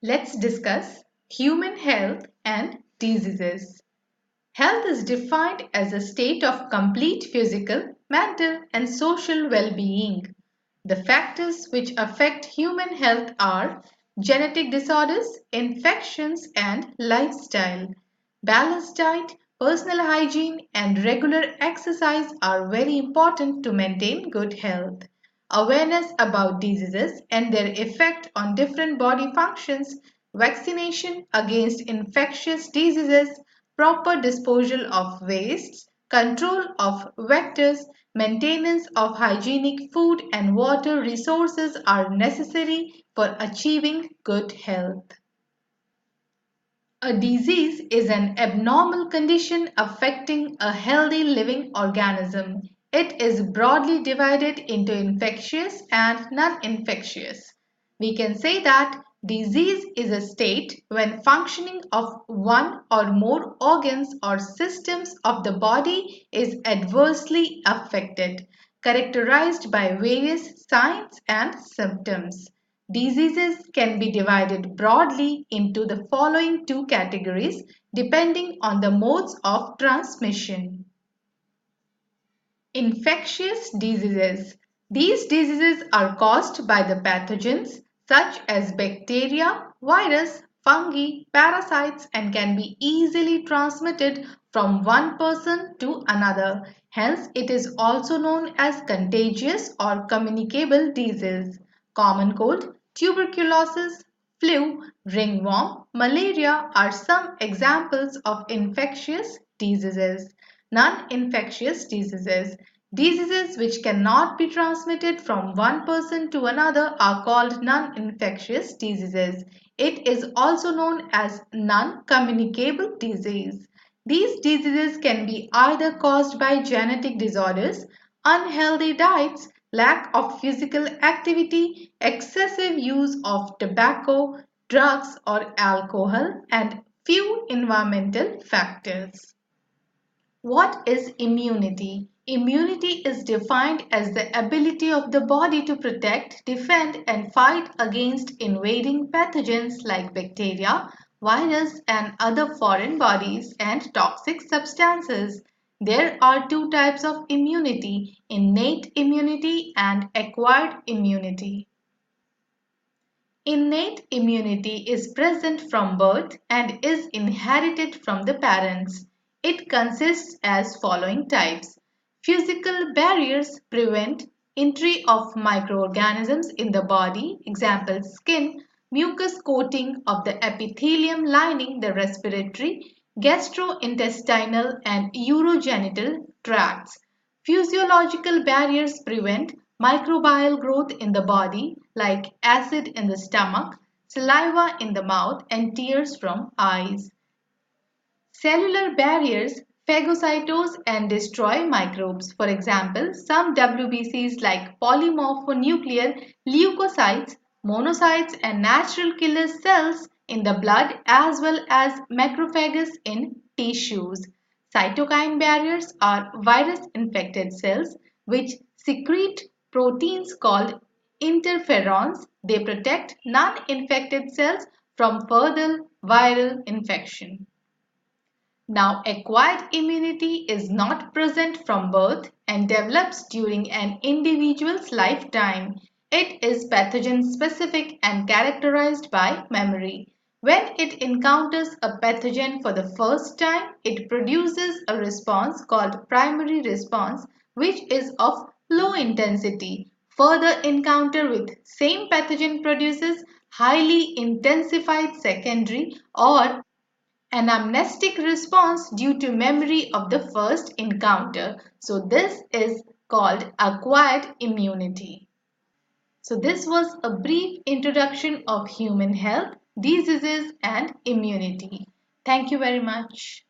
Let's discuss human health and diseases. Health is defined as a state of complete physical, mental, and social well being. The factors which affect human health are genetic disorders, infections, and lifestyle. Balanced diet, personal hygiene, and regular exercise are very important to maintain good health. Awareness about diseases and their effect on different body functions, vaccination against infectious diseases, proper disposal of wastes, control of vectors, maintenance of hygienic food and water resources are necessary for achieving good health. A disease is an abnormal condition affecting a healthy living organism. It is broadly divided into infectious and non-infectious. We can say that disease is a state when functioning of one or more organs or systems of the body is adversely affected, characterized by various signs and symptoms. Diseases can be divided broadly into the following two categories depending on the modes of transmission. Infectious diseases. These diseases are caused by the pathogens such as bacteria, virus, fungi, parasites and can be easily transmitted from one person to another. Hence, it is also known as contagious or communicable disease. Common cold, tuberculosis, flu, ringworm, malaria are some examples of infectious diseases. Non-infectious diseases. Diseases which cannot be transmitted from one person to another are called non-infectious diseases. It is also known as non-communicable disease. These diseases can be either caused by genetic disorders, unhealthy diets, lack of physical activity, excessive use of tobacco, drugs or alcohol, and few environmental factors. What is immunity? Immunity is defined as the ability of the body to protect, defend, and fight against invading pathogens like bacteria, virus, and other foreign bodies and toxic substances. There are two types of immunity: innate immunity and acquired immunity. Innate immunity is present from birth and is inherited from the parents. It consists as following types. Physical barriers prevent entry of microorganisms in the body, example skin, mucus coating of the epithelium lining the respiratory, gastrointestinal and urogenital tracts. Physiological barriers prevent microbial growth in the body like acid in the stomach, saliva in the mouth and tears from eyes. Cellular barriers phagocytose and destroy microbes. For example, some WBCs like polymorphonuclear leukocytes, monocytes and natural killer cells in the blood as well as macrophages in tissues. Cytokine barriers are virus-infected cells which secrete proteins called interferons. They protect non-infected cells from further viral infection. Now, acquired immunity is not present from birth and develops during an individual's lifetime. It is pathogen specific and characterized by memory. When it encounters a pathogen for the first time, it produces a response called primary response, which is of low intensity. Further encounter with same pathogen produces highly intensified secondary or an amnestic response due to memory of the first encounter. So this is called acquired immunity. So this was a brief introduction of human health, diseases and immunity. Thank you very much.